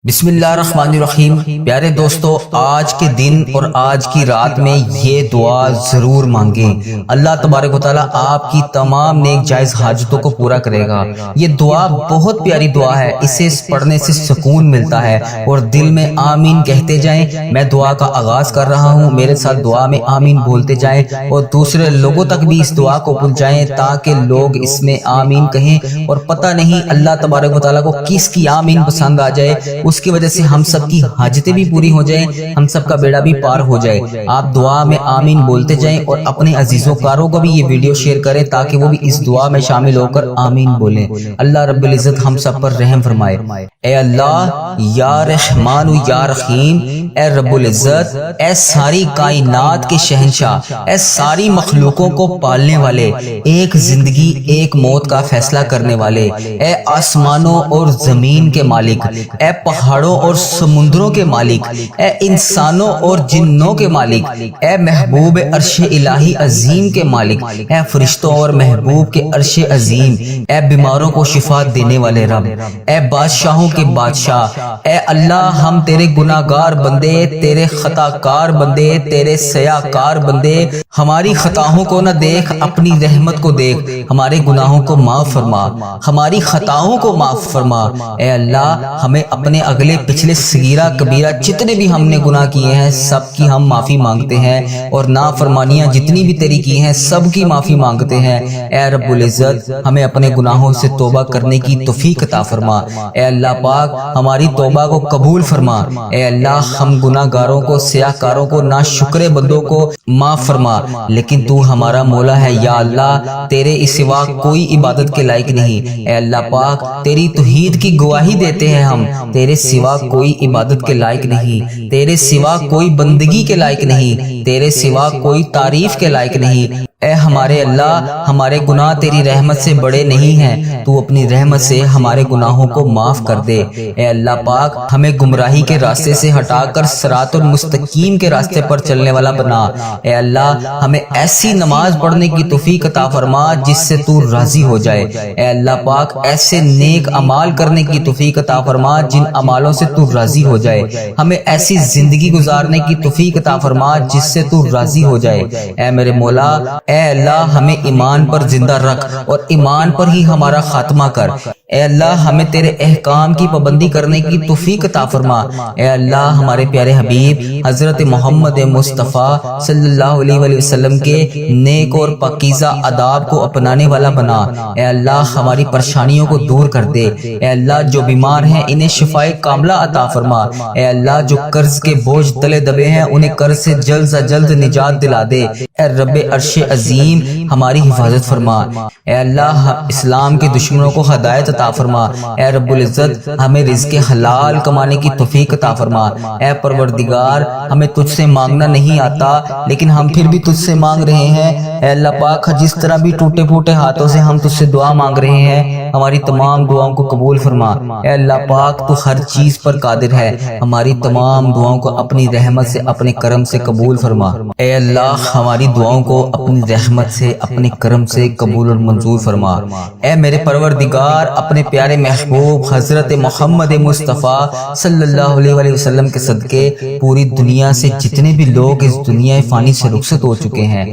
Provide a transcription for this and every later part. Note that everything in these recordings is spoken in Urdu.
بسم اللہ الرحمن الرحیم۔ پیارے دوستو، آج کے دن اور آج کی رات میں یہ دعا ضرور مانگیں۔ اللہ تبارک و تعالیٰ آپ کی تمام نیک جائز حاجتوں کو پورا کرے گا۔ یہ دعا بہت پیاری دعا ہے، اسے پڑھنے سے سکون ملتا ہے اور دل میں آمین کہتے جائیں۔ میں دعا کا آغاز کر رہا ہوں، میرے ساتھ دعا میں آمین بولتے جائیں اور دوسرے لوگوں تک بھی اس دعا کو پہنچائیں تاکہ لوگ اس میں آمین کہیں۔ اور پتہ نہیں اللہ تبارک و تعالیٰ کو کس کی آمین پسند آ جائے، اس کی وجہ سے ہم سب کی حاجتیں بھی پوری ہو جائیں، ہم سب کا بیڑا بھی پار ہو جائے۔ آپ دعا میں آمین بولتے جائیں اور اپنے عزیزوں کاروں کو بھی یہ ویڈیو شیئر کریں تاکہ وہ بھی اس دعا میں شامل ہو کر آمین بولیں۔ اللہ رب العزت ہم سب پر رحم فرمائے۔ اے اللہ یا رحمان و یا رحیم، اے رب العزت، اے ساری کائنات کے شہنشاہ، اے ساری مخلوقوں کو پالنے والے، ایک زندگی ایک موت کا فیصلہ کرنے والے، اے آسمانوں اور زمین کے مالک، اے پہاڑوں اور سمندروں کے مالک، اے انسانوں اور جنوں کے مالک، اے محبوب عرش الہی عظیم کے مالک، اے فرشتوں اور محبوب کے عرش عظیم، اے بیماروں کو شفا دینے والے رب، اے بادشاہوں کے بادشاہ، اے اللہ ہم تیرے گناہ گار بندے، تیرے خطا کار بندے، تیرے سیاہ کار بندے، ہماری خطاؤں کو نہ دیکھ، اپنی رحمت کو دیکھ، ہمارے گناہوں کو معاف فرما، ہماری خطاؤں کو معاف فرما۔ اے اللہ ہمیں اپنے اگلے پچھلے صغیرہ کبیرہ جتنے بھی ہم نے گناہ کیے ہیں سب کی ہم معافی مانگتے ہیں، اور نافرمانیاں جتنی بھی تیری کی ہیں سب کی معافی مانگتے ہیں۔ اے رب العزت ہمیں اپنے گناہوں سے توبہ کرنے کی توفیق عطا فرما۔ اے اللہ پاک ہماری توبہ کو قبول فرما۔ اے اللہ ہم گناہ گاروں کو، سیاہ کاروں کو، ناشکرے بندوں کو معاف فرما، لیکن تو ہمارا مولا ہے یا اللہ، تیرے سوا کوئی عبادت کے لائق نہیں۔ اے اللہ پاک تیری توحید کی گواہی دیتے ہیں ہم، تیرے سوا کوئی عبادت کے لائق نہیں، تیرے سوا کوئی بندگی کے لائق نہیں، تیرے سوا کوئی تعریف کے لائق نہیں۔ اے ہمارے اللہ ہمارے گناہ تیری رحمت سے بڑے نہیں ہیں، تو اپنی رحمت سے ہمارے گناہوں کو معاف کر دے۔ اے اللہ پاک ہمیں گمراہی کے راستے سے ہٹا کر صراط المستقیم کے راستے پر چلنے والا بنا۔ اے اللہ ہمیں ایسی نماز پڑھنے کی توفیق عطا فرما جس سے تو راضی ہو جائے۔ اے اللہ پاک ایسے نیک اعمال کرنے کی توفیق عطا فرما جن اعمالوں سے تو راضی ہو جائے۔ ہمیں ایسی زندگی گزارنے کی توفیق عطا فرما جس سے تو راضی ہو جائے۔ اے میرے مولا، اے اللہ ہمیں ایمان پر زندہ رکھ اور ایمان پر ہی ہمارا خاتمہ کر۔ اے اللہ ہمیں تیرے احکام کی پابندی کرنے کی توفیق عطا فرما۔ اے اللہ ہمارے پیارے حبیب حضرت محمد مصطفیٰ صلی اللہ علیہ وآلہ وسلم کے نیک اور پاکیزہ آداب کو اپنانے والا بنا۔ اے اللہ ہماری پریشانیوں کو دور کر دے۔ اے اللہ جو بیمار ہیں انہیں شفائے کاملہ عطا فرما۔ اے اللہ جو قرض کے بوجھ تلے دبے ہیں انہیں قرض سے جلد سے جلد نجات دلا دے۔ اے رب عرش عظیم ہماری حفاظت فرما۔ اے اللہ اسلام کے دشمنوں کو ہدایت عطا فرما۔ اے رب العزت ہمیں رزق حلال کمانے کی توفیق عطا فرما۔ اے پروردگار ہمیں تجھ سے مانگنا نہیں آتا لیکن ہم پھر بھی تجھ سے مانگ رہے ہیں۔ اے اللہ پاک جس طرح بھی ٹوٹے پھوٹے ہاتھوں سے ہم تجھ سے دعا مانگ رہے ہیں ہماری تمام دعاؤں کو قبول فرما۔ اے اللہ پاک تو ہر چیز پر قادر ہے، ہماری تمام دعاؤں کو اپنی رحمت سے اپنے کرم سے قبول فرما۔ اے اللہ ہماری دعاؤں کو اپنی رحمت سے اپنے کرم سے قبول اور منظور فرما۔ اے میرے پروردگار اپنے پیارے محبوب حضرت محمد مصطفیٰ صلی اللہ علیہ وآلہ وسلم کے صدقے پوری دنیا سے جتنے بھی لوگ اس دنیا فانی سے رخصت ہو چکے ہیں،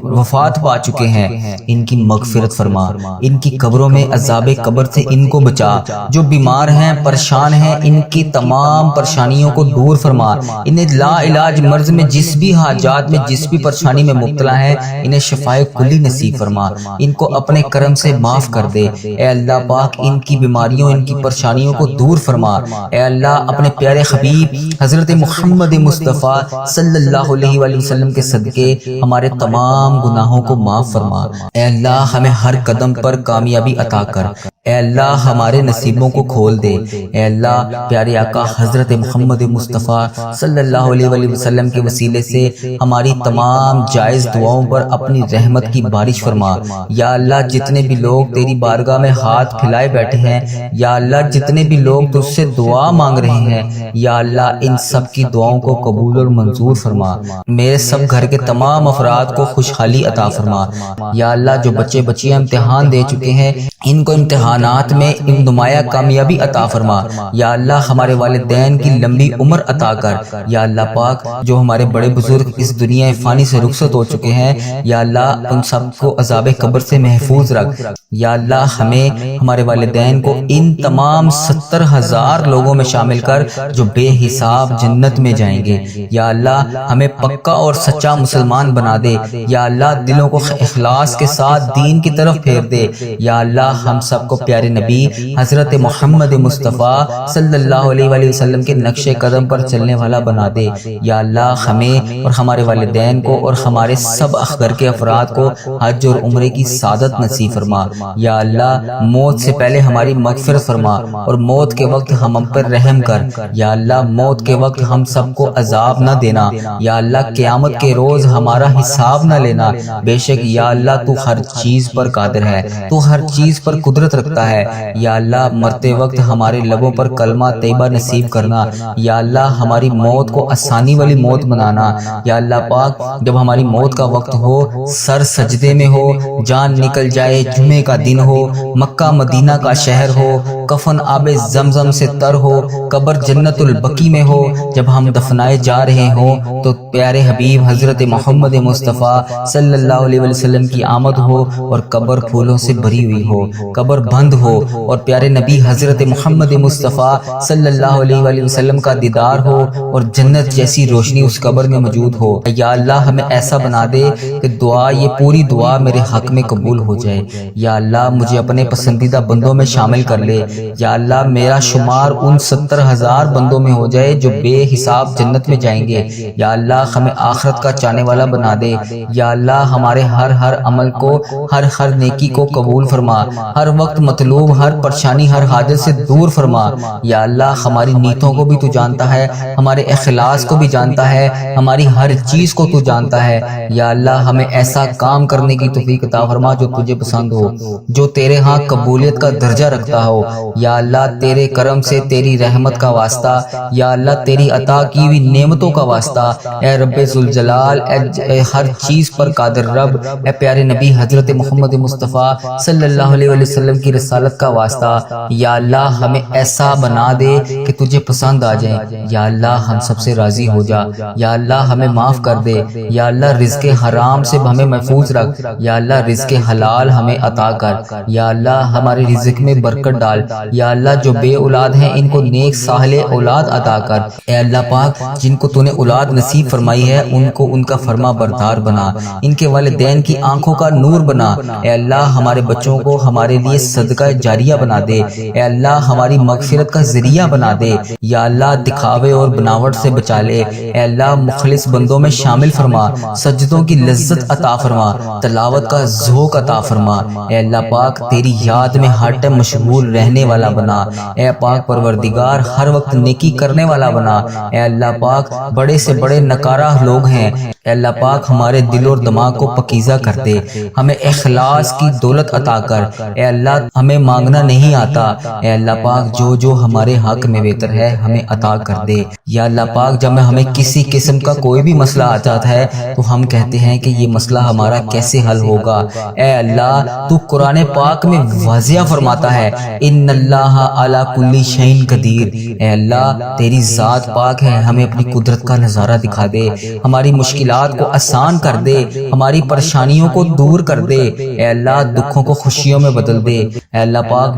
وفات پا چکے ہیں، ان کی مغفرت فرما، ان کی قبروں میں عذاب قبر سے ان کو بچا۔ جو بیمار ہیں پریشان ہیں ان کی تمام پریشانیوں کو دور فرما۔ انہیں لا علاج مرض میں جس بھی حاجات میں جس بھی پریشانی میں مبتلا ہے انہیں شفائے کلی نصیب فرما، ان کو اپنے کرم سے معاف کر دے۔ اے اللہ پاک ان کی بیماریوں ان کی پریشانیوں کو دور فرما۔ اے اللہ اپنے پیارے حبیب حضرت محمد مصطفیٰ صلی اللہ علیہ وآلہ وسلم کے صدقے ہمارے تمام گناہوں کو معاف فرما۔ اے اللہ ہمیں ہر قدم پر کامیابی عطا کر۔ اے اللہ ہمارے نصیبوں کو کھول دے۔ اے اللہ پیارے آقا حضرت محمد مصطفیٰ صلی اللہ علیہ وآلہ وسلم کے وسیلے سے ہماری تمام جائز دعاؤں پر اپنی رحمت کی بارش فرما۔ یا اللہ جتنے بھی لوگ تیری بارگاہ میں ہاتھ پھیلائے بیٹھے ہیں، یا اللہ جتنے بھی لوگ تجھ سے دعا مانگ رہے ہیں، یا اللہ ان سب کی دعاؤں کو قبول اور منظور فرما، میرے سب گھر کے تمام افراد کو خوشحالی عطا فرما۔ یا اللہ جو بچے بچیاں امتحان دے چکے ہیں ان کو امتحانات میں نمایاں کامیابی عطا فرما۔ یا اللہ ہمارے والدین کی لمبی عمر عطا کر۔ یا اللہ پاک جو ہمارے بڑے بزرگ اس دنیا فانی سے رخصت ہو چکے ہیں، یا اللہ ان سب کو عذاب قبر سے محفوظ رکھ۔ یا اللہ ہمیں ہمارے والدین کو ان تمام 70,000 لوگوں میں شامل کر جو بے حساب جنت میں جائیں گے۔ یا اللہ ہمیں پکا اور سچا مسلمان بنا دے۔ یا اللہ دلوں کو اخلاص کے ساتھ دین کی طرف پھیر دے۔ یا اللہ ہم سب کو پیارے نبی حضرت محمد مصطفیٰ صلی اللہ علیہ وآلہ وسلم کے نقش قدم پر چلنے والا بنا دے۔ یا اللہ ہمیں اور ہمارے والدین کو اور ہمارے سب گھر کے افراد کو حج اور عمرے کی سعادت نصیب فرما۔ یا اللہ موت سے پہلے ہماری مغفرت فرما اور موت کے وقت ہم پر رحم کر۔ یا اللہ موت کے وقت ہم سب کو عذاب نہ دینا۔ یا اللہ قیامت کے روز ہمارا حساب نہ لینا۔ بے شک یا اللہ تو ہر چیز پر قادر ہے، تو ہر چیز پر قدرت رکھتا ہے۔ یا اللہ مرتے وقت ہمارے لبوں پر کلمہ طیبہ نصیب کرنا۔ یا اللہ ہماری موت کو آسانی والی موت بنانا۔ یا اللہ پاک جب ہماری موت کا وقت ہو، سر سجدے میں ہو، جان نکل جائے، جمعے کا دن ہو، مکہ مدینہ کا شہر ہو، کفن آب زمزم سے تر ہو، قبر جنت البقیع میں ہو، جب ہم دفنائے جا رہے ہوں تو پیارے حبیب حضرت محمد مصطفیٰ صلی اللہ علیہ وسلم کی آمد ہو اور قبر پھولوں سے بھری ہوئی ہو، قبر بند ہو اور پیارے نبی حضرت محمد مصطفیٰ صلی اللہ علیہ وآلہ وسلم کا دیدار ہو اور جنت جیسی روشنی اس قبر میں موجود ہو۔ یا اللہ ہمیں ایسا بنا دے کہ یہ پوری دعا میرے حق میں قبول ہو جائے۔ یا اللہ مجھے اپنے پسندیدہ بندوں میں شامل کر لے۔ یا اللہ میرا شمار ان 70,000 بندوں میں ہو جائے جو بے حساب جنت میں جائیں گے۔ یا اللہ ہمیں آخرت کا چاہنے والا بنا دے۔ یا اللہ ہمارے ہر عمل کو، ہر نیکی کو قبول فرما، ہر وقت مطلوب، ہر پریشانی، ہر حاجت سے دور فرما۔ یا اللہ ہماری نیتوں کو بھی تو جانتا ہے، ہمارے اخلاص کو بھی جانتا ہے، ہماری ہر چیز کو تو جانتا ہے۔ یا اللہ ہمیں ایسا کام کرنے کی توفیق عطا فرما جو تجھے پسند ہو، جو تیرے ہاں قبولیت کا درجہ رکھتا ہو۔ یا اللہ تیرے کرم سے، تیری رحمت کا واسطہ، یا اللہ تیری عطا کی ہوئی نعمتوں کا واسطہ، اے رب ذوالجلال، اے ہر چیز پر قادر رب، اے پیارے نبی حضرت محمد مصطفیٰ صلی اللہ علیہ وسلم کی رسالت کا واسطہ، یا اللہ ہمیں ایسا بنا دے کہ تجھے پسند آ جائیں۔ یا اللہ ہم سب سے راضی ہو جا۔ یا اللہ ہمیں معاف کر دے۔ یا اللہ رزق حرام سے ہمیں محفوظ رکھ۔ یا اللہ رزق حلال ہمیں عطا کر۔ یا اللہ ہمارے رزق میں برکت ڈال۔ یا اللہ جو بے اولاد ہیں ان کو نیک صالح اولاد عطا کر۔ اے اللہ پاک جن کو تو نے اولاد نصیب فرمائی ہے ان کو ان کا فرما بردار بنا، ان کے والدین کی آنکھوں کا نور بنا۔ اے اللہ ہمارے بچوں کو ہمارے لیے صدقہ جاریہ بنا دے۔ اے اللہ ہماری مغفرت کا ذریعہ بنا دے۔ یا اللہ دکھاوے اور بناوٹ سے بچا لے۔ اے اللہ مخلص بندوں میں شامل فرما، سجدوں کی لذت عطا فرما، تلاوت کا ذوق عطا فرما۔ اے اللہ پاک تیری یاد میں ہر ٹائم مشغول رہنے والا بنا۔ اے پاک پروردگار ہر وقت نیکی کرنے والا بنا۔ اے اللہ پاک بڑے سے بڑے نکارہ لوگ ہیں، اے اللہ پاک ہمارے دل اور دماغ کو پکیزہ کر دے، ہمیں اخلاص کی دولت عطا کر۔ اے اللہ ہمیں مانگنا نہیں آتا، اے اللہ پاک جو ہمارے حق میں بہتر ہے ہمیں عطا کر دے۔ یا اللہ پاک جب ہمیں کسی قسم کا کوئی بھی مسئلہ آ جاتا ہے تو ہم کہتے ہیں کہ یہ مسئلہ ہمارا کیسے حل ہوگا، اے اللہ تو قرآن پاک میں واضح فرماتا ہے ان اللہ علی کل شیء قدیر۔ اے اللہ تیری ذات پاک ہے، ہمیں اپنی قدرت کا نظارہ دکھا دے، ہماری مشکلات کو آسان کر دے، ہماری پریشانیوں کو دور کر دے۔ اے اللہ دکھوں کو خوشیوں میں بدل دے۔ اے اللہ پاک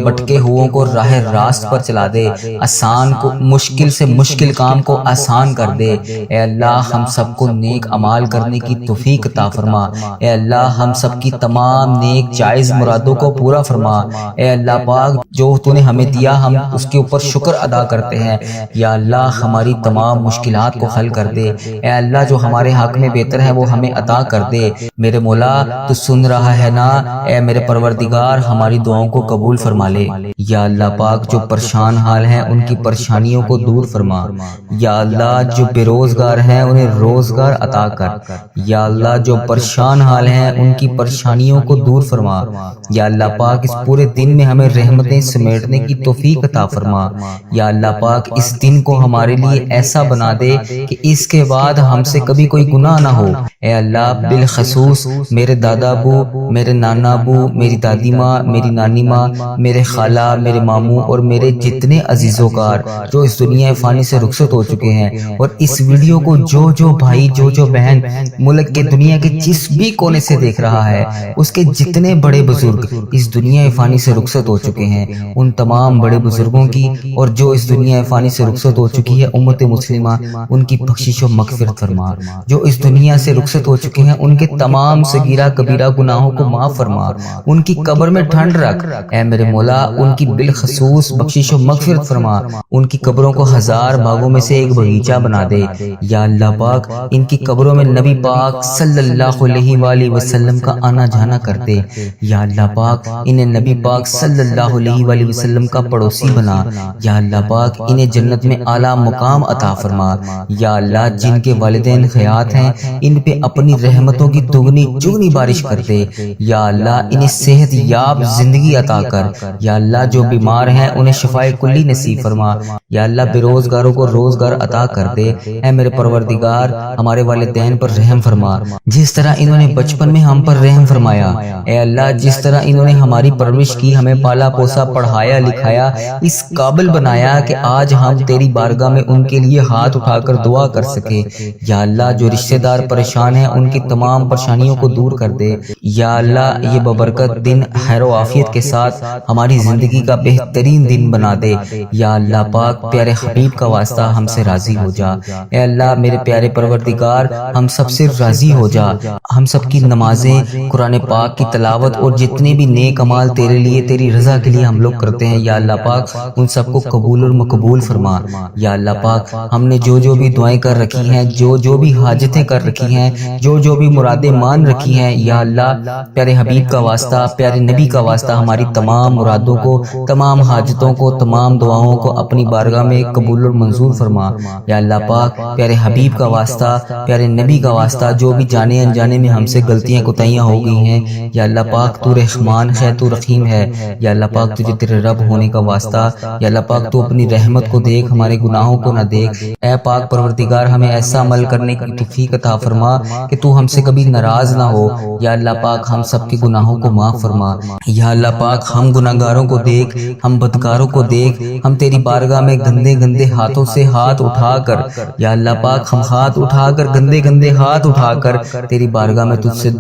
بٹکے ہوئوں کو راہ راست پر چلا دے، آسان کو مشکل سے مشکل کام کو آسان کر دے۔ اے اللہ ہم سب کو نیک اعمال کرنے کی توفیق عطا فرما۔ اے اللہ ہم سب کی تمام نیک جائز مرادوں کو پورا فرما۔ اے اللہ پاک جو تو نے ہمیں دیا ہم اس کے اوپر شکر ادا کرتے ہیں۔ یا اللہ ہماری تمام مشکلات کو حل کر دے۔ اے اللہ جو ہمارے حق میں بہتر ہے وہ ہمیں عطا کر دے۔ میرے مولا تو سن رہا ہے نا، اے میرے پروردگار ہماری دعاؤں کو قبول فرما لے۔ یا اللہ پاک جو پریشان حال ہیں ان کی پریشانیوں کو دور فرما۔ یا اللہ جو بے روزگار ہیں انہیں روزگار عطا کر۔ یا اللہ جو پریشان حال ہیں ان کی پریشانیوں کو دور فرما۔ یا اللہ پاک اس پورے دن میں ہمیں رحمتیں سمیٹنے کی توفیق عطا فرما۔ یا اللہ پاک اس دن کو ہمارے لیے ایسا بنا دے کہ اس کے بعد ہم سے کبھی کوئی گناہ نہ ہو۔ اے اللہ بالخصوص میرے دادا ابو، میرے نانا ابو، میری دادی ماں، میری نانی ماں، میرے خالہ، میرے ماموں اور میرے جتنے عزیز و کار جو اس دنیا فانی سے رخصت ہو چکے ہیں، اور اس ویڈیو کو جو بھائی جو بہن ملک کے دنیا کے جس بھی کونے سے دیکھ رہا ہے، اس کے جتنے بڑے بزرگ اس دنیا فانی سے رخصت ہو چکے ہیں، ان تمام بڑے بزرگوں کی اور جو اس دنیا فانی سے رخصت ہو چکی ہے امت مسلمہ، ان کی بخشش و مغفرت فرما۔ جو اس دنیا سے رخصت ہو چکے ہیں ان کے تمام صغیرہ کبیرہ گناہوں کو معاف فرما، ان کی قبر میں ٹھنڈ رکھ۔ اے میرے مولا ان کی بالخصوص بخشش و مغفرت فرما، ان کی قبروں کو 1000 باغوں میں سے ایک باغیچہ بنا دے۔ یا اللہ پاک ان کی قبروں میں نبی پاک صلی اللہ علیہ وآلہ وسلم کا آنا جانا کر دے۔ یا اللہ پاک انہیں نبی پاک صلی اللہ علیہ وآلہ وسلم کا پڑوسی بنا۔ یا اللہ پاک انہیں جنت میں اعلیٰ مقام عطا فرما۔ یا اللہ جن کے والدین حیات ہیں ان پہ اپنی رحمتوں کی دگنی چگنی بارش کر دے۔ یا اللہ انہیں صحت یاب زندگی عطا کر۔ یا اللہ جو بیمار ہیں انہیں شفائے کلی نصیب فرما۔ یا اللہ بے روزگاروں کو روزگار عطا کر دے۔ اے میرے پروردگار ہمارے والدین پر رحم فرما، جس طرح انہوں نے بچپن میں ہم پر رحم فرمایا۔ اے اللہ جس طرح انہوں نے ہماری پرورش کی، ہمیں پالا پوسا، پڑھایا لکھایا، اس قابل بنایا کہ آج ہم تیری بارگاہ میں ان کے لیے ہاتھ اٹھا کر دعا کر سکے۔ یا اللہ جو رشتہ دار پریشان ہیں ان کی تمام پریشانیوں کو دور کر دے۔ یا اللہ یہ ببرکت دن خیر و عافیت کے ساتھ ہماری زندگی کا بہترین دن بنا دے۔ یا اللہ پاک پیارے حبیب کا واسطہ ہم سے راضی ہو جا۔ اے اللہ میرے پیارے پروردگار ہم سب سے راضی ہو جا۔ ہم سب کی نمازیں، قرآن پاک کی تلاوت اور جتنے بھی نیک اعمال تیرے لیے تیری رضا کے لیے ہم لوگ کرتے ہیں، یا اللہ پاک ان سب کو قبول اور مقبول فرما۔ یا اللہ پاک ہم نے جو بھی دعائیں کر رکھی ہیں، جو بھی حاجتیں کر رکھی ہیں، جو بھی مرادیں مان رکھی ہیں، یا اللہ پیارے حبیب کا واسطہ، پیارے نبی کا واسطہ ہماری تمام مرادوں کو، تمام حاجتوں کو، تمام دعاؤں کو اپنی بارگاہ میں قبول اور منظور فرما۔ یا اللہ پاک پیارے حبیب کا واسطہ، پیارے نبی کا واسطہ جو بھی جانے انجانے میں ہم سے غلطیاں کوتاہیاں ہو گئی ہیں، یا اللہ پاک تو رحمان ہے، تو رحیم ہے۔ یا اللہ پاک تجھے تیرے رب ہونے کا واسطہ، یا اللہ پاک تو اپنی رحمت کو دیکھ، ہمارے گناہوں کو نہ دیکھ۔ اے پاک پروردگار ہمیں ایسا عمل کرنے کی توفیق عطا فرما کہ تو ہم سے کبھی ناراض نہ ہو۔ یا اللہ پاک ہم سب کے گناہوں کو معاف فرما۔ یا اللہ پاک ہم گناہگاروں کو دیکھ، ہم بدکاروں کو دیکھ، ہم تیری بارگاہ میں گندے ہاتھوں سے ہاتھ اٹھا کر، یا اللہ پاک ہم ہاتھ اٹھا کر گندے ہاتھ اٹھا کر تیری بارگاہ میں تجھ سے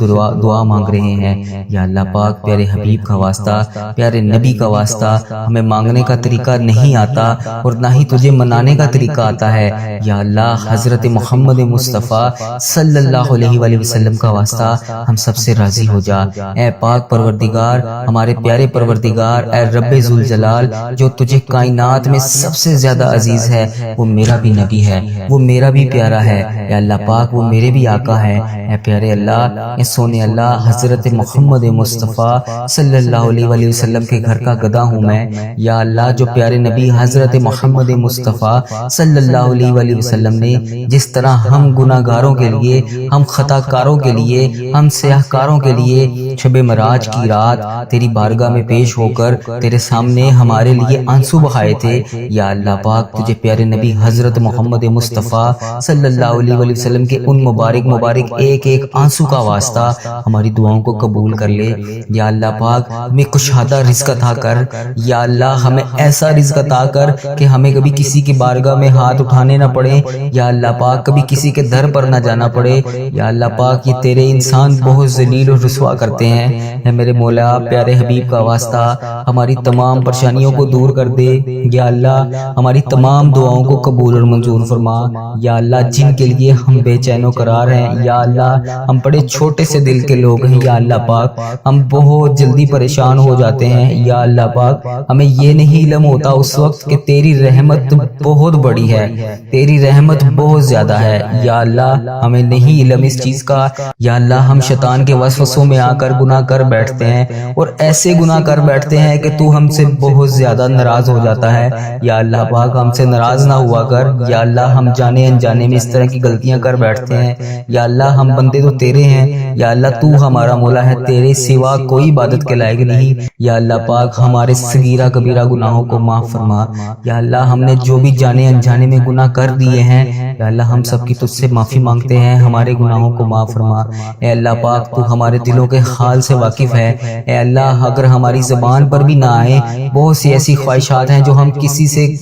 دعا مانگ رہے ہیں۔ یا اللہ پاک پیارے حبیب کا واسطہ، پیارے نبی کا واسطہ ہمیں مانگنے کا طریقہ نہیں آتا اور نہ ہی تجھے منانے کا طریقہ آتا ہے۔ یا اللہ حضرت محمد مصطفیٰ صلی اللہ علیہ وآلہ وسلم کا واسطہ ہم سب سے راضی ہو جا۔ اے پاک پروردگار ہمارے پیارے پروردگار، اے رب ذوالجلال جو تجھے کائنات میں سب سے زیادہ عزیز ہے، وہ میرا بھی نبی ہے، وہ میرا بھی پیارا ہے۔ اے اللہ پاک وہ میرے بھی آقا ہے۔ اے پیارے اللہ، اے سونے اللہ، حضرت محمد مصطفیٰ صلی اللہ علیہ وآلہ وسلم کے گھر کا گدھا ہوں میں۔ یا اللہ جو پیارے نبی حضرت محمد مصطفیٰ صلی اللہ علیہ وآلہ وسلم نے جس طرح ہم گناہگاروں کے لیے، ہم خطا کاروں کے لیے، ہم سیاہ کاروں کے لیے شب معراج کی رات تیری بارگاہ میں پیش ہو کر تیرے سامنے ہمارے لیے آنسو بہائے تھے، یا اللہ پاک تجھے پیارے نبی حضرت محمد مصطفیٰ صلی اللہ علیہ وآلہ وسلم کے ان مبارک ایک آنسو کا واسطہ ہماری دعاؤں کو قبول کر لے۔ یا اللہ پاک ہمیں کشادہ رزق عطا کر۔ یا اللہ ہمیں ایسا رزق عطا کر کہ ہمیں کبھی کسی کی بارگاہ میں ہاتھ اٹھانے نہ پڑے، یا اللہ پاک کبھی کسی کے در پر نہ جانا پڑے۔ یا اللہ پاک یہ تیرے انسان بہت ذلیل اور رسوا کرتے ہیں۔ اے میرے مولا پیارے حبیب کا واسطہ ہماری تمام پریشانیوں کو دور کر دے۔ یا اللہ ہماری تمام دعاؤں کو قبول اور منظور فرما۔ یا اللہ جن کے لیے ہم بے چین و قرار ہیں، یا اللہ ہم بڑے چھوٹے سے دل کے لوگ ہیں، یا اللہ پاک ہم بہت جلدی پریشان ہو جاتے ہیں، یا اللہ پاک ہمیں یہ نہیں علم ہوتا اس وقت کہ تیری رحمت بہت بڑی ہے، تیری رحمت بہت زیادہ ہے۔ یا اللہ ہمیں نہیں علم اس چیز کا، یا اللہ ہم شیطان کے وسوسوں میں آ کر گناہ کر بیٹھتے ہیں، اور ایسے گناہ کر بیٹھتے ہیں کہ تو ہم سے بہت زیادہ ناراض ہو جاتا ہے۔ یا اللہ پاک ہم سے ناراض نہ ہوا کر، یا اللہ ہم جانے انجانے میں اس طرح کی غلطیاں کر بیٹھتے ہیں، یا اللہ ہم بندے تو تیرے ہیں، یا اللہ تو ہمارا مولا ہے، تیرے سوا کوئی عبادت کے لائق نہیں۔ یا اللہ پاک ہمارے صغیرہ کبیرہ گناہوں کو معاف فرما۔ یا اللہ ہم نے جو بھی جانے انجانے میں گناہ کر دیے ہیں، یا اللہ ہم سب کی تجھ سے معافی مانگتے ہیں، ہمارے گناہوں کو معاف فرما۔ اے اللہ پاک تو ہمارے دلوں کے حال سے واقف ہے۔ اے اللہ اگر ہماری زبان پر بھی نہ آئے، بہت سی ایسی خواہشات ہیں جو ہم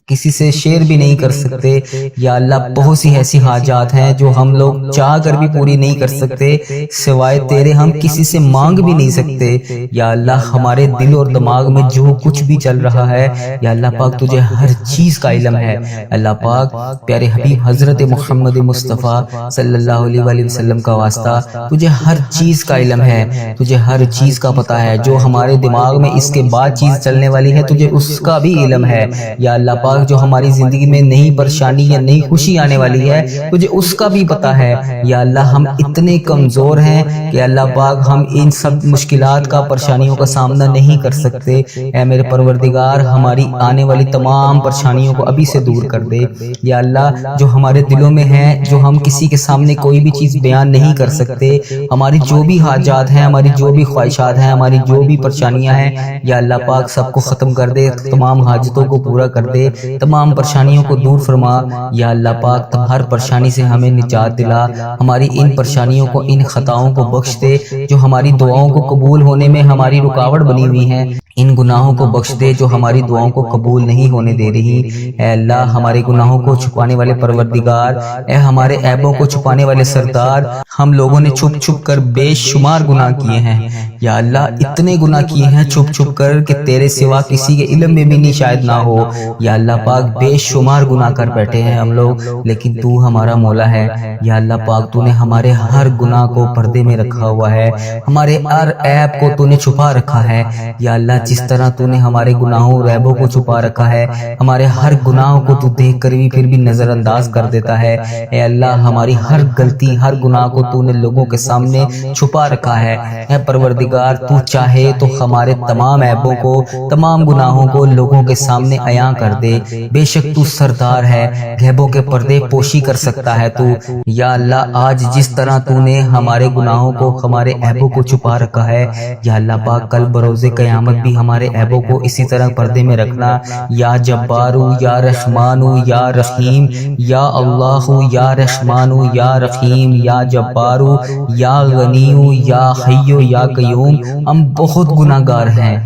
کسی سے شیئر بھی نہیں کر سکتے، یا اللہ بہت سی ایسی حاجات ہیں جو ہم لوگ چاہ کر بھی پوری نہیں کر سکتے، سوائے تیرے ہم کسی سے مانگ بھی نہیں سکتے۔ یا اللہ ہمارے دل اور دماغ میں جو کچھ بھی چل رہا ہے، یا اللہ پاک تجھے ہر چیز کا علم ہے۔ اللہ پاک پیارے حبیب حضرت محمد مصطفیٰ صلی اللہ علیہ وآلہ وسلم کا واسطہ، تجھے ہر چیز کا علم ہے، تجھے ہر چیز کا پتہ ہے، جو ہمارے دماغ میں اس کے بعد چیز چلنے والی ہے تجھے اس کا بھی علم ہے۔ یا اللہ پاک جو ہماری زندگی میں نئی پریشانی یا نئی خوشی آنے والی ہے تجھے اس کا بھی پتہ ہے۔ یا اللہ ہم اتنے کمزور ہیں کہ اللہ پاک ہم ان سب مشکلات کا، پریشانیوں کا سامنا نہیں کر سکتے۔ اے میرے پروردگار ہماری آنے والی تمام پریشانیوں کو ابھی سے دور کر دے۔ یا اللہ جو ہمارے دلوں میں ہیں، جو ہم کسی کے سامنے کوئی بھی چیز بیان نہیں کر سکتے، ہماری جو بھی حاجات ہیں، ہماری جو بھی خواہشات ہیں، ہماری جو بھی پریشانیاں ہیں، یا اللہ پاک سب کو ختم کر دے، تمام حاجتوں کو پورا کر دے، تمام پریشانیوں کو دور فرما۔ یا اللہ پاک ہر پریشانی سے ہمیں نجات دلا، ہماری ان پریشانیوں کو، ان خطاؤں کو بخش دے جو ہماری دعاؤں کو قبول ہونے میں ہماری رکاوٹ بنی ہوئی ہیں، ان گناہوں کو بخش دے جو ہماری دعاؤں کو قبول نہیں ہونے دے رہی۔ اے اللہ ہمارے گناہوں کو چھپانے والے پروردگار، اے ہمارے عیبوں کو چھپانے والے سردار، ہم لوگوں نے چھپ چھپ کر بے شمار گناہ کیے ہیں۔ یا اللہ اتنے گناہ کیے ہیں چھپ چھپ کر کہ تیرے سوا کسی کے علم میں بھی نہیں شاید نہ ہو۔ یا اللہ پاک بے شمار گناہ کر بیٹھے ہیں ہم لوگ، لیکن تو ہمارا مولا ہے۔ یا اللہ پاک تو نے ہمارے ہر گناہ کو پردے میں رکھا ہوا ہے، ہمارے ہر عیب کو تو نے چھپا رکھا ہے۔ یا اللہ جس طرح تو نے ہمارے گناہوں اور عیبوں کو چھپا رکھا ہے، ہمارے ہر گناہوں کو تو دیکھ کر بھی پھر بھی نظر انداز کر دیتا ہے۔ اے اللہ ہماری ہر غلطی، ہر گناہ کو تو نے لوگوں کے سامنے چھپا رکھا ہے۔ اے پروردگار تو چاہے تو ہمارے تمام عیبوں کو، تمام گناہوں کو لوگوں کے سامنے عیاں کر دے۔ بے شک تو سردار ہے، غیبوں کے پردے پوشی کر سکتا ہے تو۔ یا اللہ آج جس طرح تو نے ہمارے گناہوں کو، ہمارے عیبوں کو چھپا رکھا ہے، یا اللہ پاک کل بروز قیامت بھی ہمارے عیبوں کو اسی طرح پردے میں رکھنا۔ یا جبارو یا رحمانو یا رحیم، یا اللہ یا رحمانو یا رحیم، یا جبارو یا غنیو یا حیو یا قیوم۔ ہم بہت گناہ گار ہیں،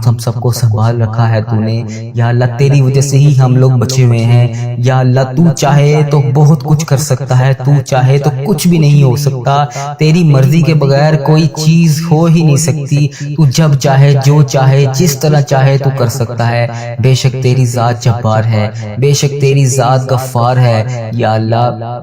ہم سب کو سنبھال رکھا ہے تو نے۔ یا اللہ تیری وجہ سے ہی ہم لوگ بچے ہوئے ہیں۔ یا اللہ تو چاہے تو بہت کچھ کر سکتا ہے، تو چاہے تو کچھ بھی نہیں ہو سکتا، تیری مرضی کے بغیر کوئی چیز ہو ہی نہیں سکتی۔ تو جب چاہے، جو چاہے، جس طرح چاہے تو کر سکتا ہے۔ بے شک تیری ذات جبار ہے، بے شک تیری ذات غفار ہے۔ یا اللہ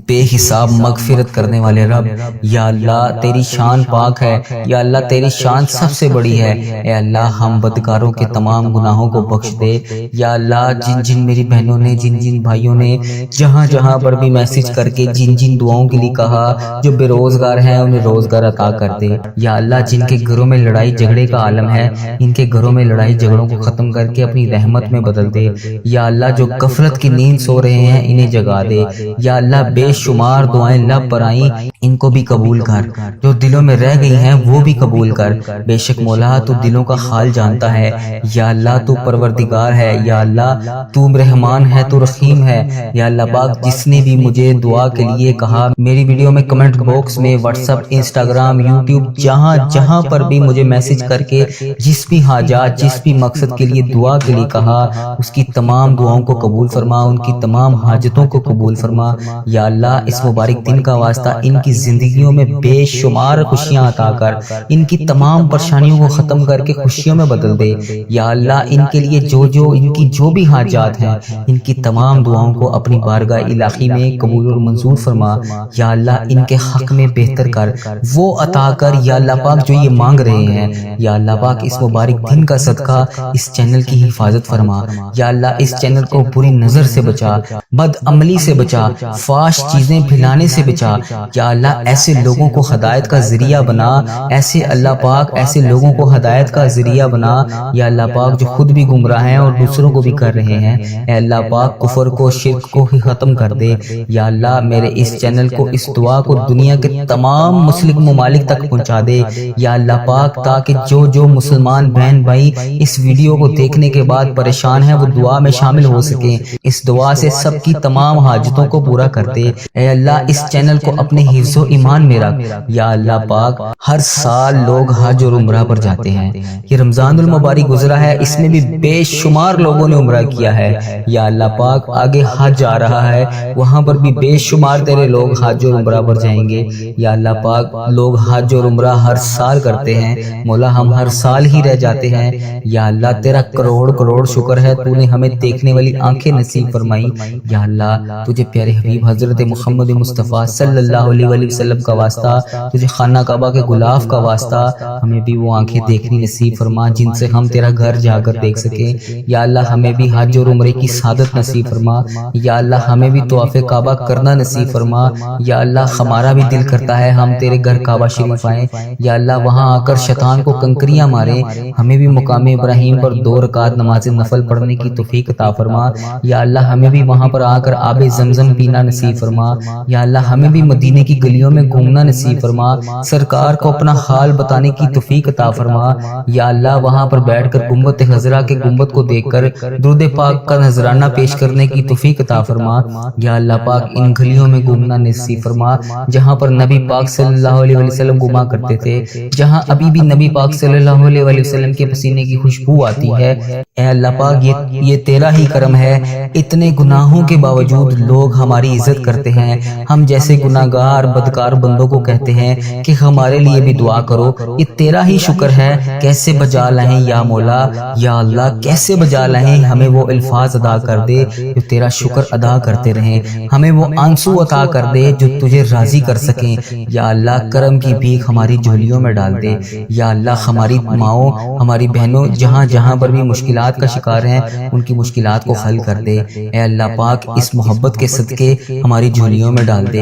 بے حساب مغفرت کرنے والے رب، یا اللہ تیری شان پاک ہے، یا اللہ تیری شان سب سے بڑی ہے۔ اے اللہ ہم بدکاروں کے تمام گناہوں کو بخش دے۔ یا اللہ جن جن میری بہنوں نے، جن جن بھائیوں نے جہاں جہاں پر بھی میسج کر کے جن جن دعاؤں کے لیے کہا، جو بے روزگار ہیں انہیں روزگار عطا کر دے۔ یا اللہ جن کے گھروں میں لڑائی جھگڑے کا عالم ہے، ان کے گھروں میں لڑائی جھگڑوں کو ختم کر کے اپنی رحمت میں بدل دے۔ یا اللہ جو غفلت کی نیند سو رہے ہیں انہیں جگا دے۔ یا اللہ بے شمار دعائیں لب پر آئیں، ان کو بھی قبول کر، جو دلوں میں رہ گئی ہیں وہ بھی قبول کر۔ بے شک مولا تو دلوں کا حال جانتا ہے۔ یا اللہ تو پروردگار ہے، یا اللہ تو رحمان ہے، تو رحیم ہے۔ یا اللہ پاک جس نے بھی مجھے دعا کے لیے کہا، میری ویڈیو میں کمنٹ باکس میں، واٹس ایپ، انسٹاگرام، یوٹیوب، جہاں جہاں پر بھی مجھے میسج کر کے جس بھی حاجات، جس بھی مقصد کے لیے دعا کے لیے کہا، اس کی تمام دعاؤں کو قبول فرما، ان کی تمام حاجتوں کو قبول فرما۔ یا اللہ اس مبارک دن کا واسطہ ان کی کی زندگیوں میں بے شمار خوشیاں عطا کر ان کی تمام پریشانیوں کو ختم کر کے خوشیوں میں بدل دے۔ یا اللہ ان کے لیے ان کی جو بھی حاجات ہیں ان کی تمام دعاؤں کو اپنی بارگاہ الہی میں قبول اور منظور فرما۔ یا اللہ ان کے حق میں بہتر کر، وہ عطا کر یا اللہ پاک جو یہ مانگ رہے ہیں۔ یا اللہ پاک اس مبارک دن کا صدقہ اس چینل کی حفاظت فرما۔ یا اللہ اس چینل کو بری نظر سے بچا، بد عملی سے بچا، فحش چیزیں پھیلانے سے بچا۔ یا اللہ ایسے لوگوں کو ہدایت کا ذریعہ بنا، ایسے اللہ پاک ایسے لوگوں کو ہدایت کا ذریعہ بنا یا اللہ پاک جو خود بھی گمراہ ہیں اور دوسروں کو بھی کر رہے ہیں۔ اے اللہ پاک کفر کو، شرک کو ہی ختم کر دے۔ یا اللہ میرے اس چینل کو، اس دعا کو دنیا کے تمام مسلم ممالک تک پہنچا دے یا اللہ پاک، تاکہ جو مسلمان بہن بھائی اس ویڈیو کو دیکھنے کے بعد پریشان ہیں وہ دعا میں شامل ہو سکیں۔ اس دعا سے سب کی تمام حاجتوں کو پورا کر دے۔ اے اللہ اس چینل کو اپنے حفظ و ایمان میں رکھ۔ یا اللہ پاک ہر سال لوگ حج اور عمرہ پر جاتے ہیں۔ یہ رمضان المبارک گزرا ہے، اس میں بھی بے شمار لوگوں نے عمرہ کیا ہے۔ یا اللہ پاک آگے حج آ رہا ہے، وہاں پر بھی بے شمار تیرے لوگ حج اور عمرہ پر جائیں گے۔ یا اللہ پاک لوگ حج اور عمرہ ہر سال کرتے ہیں، مولا ہم ہر سال ہی رہ جاتے ہیں۔ یا اللہ تیرا کروڑ شکر ہے تو نے ہمیں دیکھنے والی آنکھیں نصیب فرمائی۔ یا اللہ تجھے پیارے حبیب حضرت محمد مصطفیٰ صلی اللہ علیہ وآلہ وسلم کا واسطہ، تجھے خانہ کعبہ کے غلاف کا واسطہ، ہمیں بھی وہ آنکھیں دیکھنی نصیب فرما جن سے ہم تیرا گھر جا کر دیکھ سکیں۔ یا اللہ ہمیں بھی حج اور عمرے کی سعادت نصیب فرما۔ یا اللہ ہمیں بھی طواف کعبہ کرنا نصیب فرما۔ یا اللہ ہمارا بھی دل کرتا ہے ہم تیرے گھر کعبہ شریف آئیں۔ یا اللہ وہاں آ کر شیطان کو کنکریاں ماریں، ہمیں بھی مقام ابراہیم پر 2 رکعت نماز نفل پڑھنے کی توفیق عطا فرما۔ یا اللہ ہمیں بھی وہاں پر آ کر آب زمزم پینا نصیب فرما۔ یا اللہ ہمیں بھی مدینے کی گلیوں میں گھومنا نصیب فرما، سرکار کو اپنا حال بتانے کی توفیق عطا فرما۔ یا اللہ وہاں پر بیٹھ کر گنبد خضرا کے گنبد کو دیکھ کر درود پاک کا نذرانہ پیش کرنے کی توفیق عطا فرما۔ یا اللہ پاک ان گلیوں میں گھومنا نصیب فرما جہاں پر نبی پاک صلی اللہ علیہ وسلم گھوما کرتے تھے، جہاں ابھی بھی نبی پاک صلی اللہ علیہ وسلم کے پسینے کی خوشبو آتی ہے۔ اے اللہ پاک یہ تیرا ہی کرم ہے، اتنے گناہوں کے باوجود لوگ ہماری عزت کرتے ہیں۔ ہم جیسے گناہگار بدکار بندوں کو کہتے ہیں کہ ہمارے لیے بھی دعا کرو، یہ تیرا ہی شکر ہے۔ کیسے بجا لائیں یا مولا، یا اللہ کیسے بجا لائیں، ہمیں وہ الفاظ ادا کر دے جو تیرا شکر ادا کرتے رہیں، ہمیں وہ آنسو عطا کر دے جو تجھے راضی کر سکیں۔ یا اللہ کرم کی بھیک ہماری جھولیوں میں ڈال دے۔ یا اللہ ہماری ماؤں، ہماری بہنوں جہاں پر بھی مشکلات کا شکار ہیں ان کی مشکلات کو حل کر دے۔ اے اللہ پاک اس محبت کے صدقے ہماری جھولیوں میں ڈال دے۔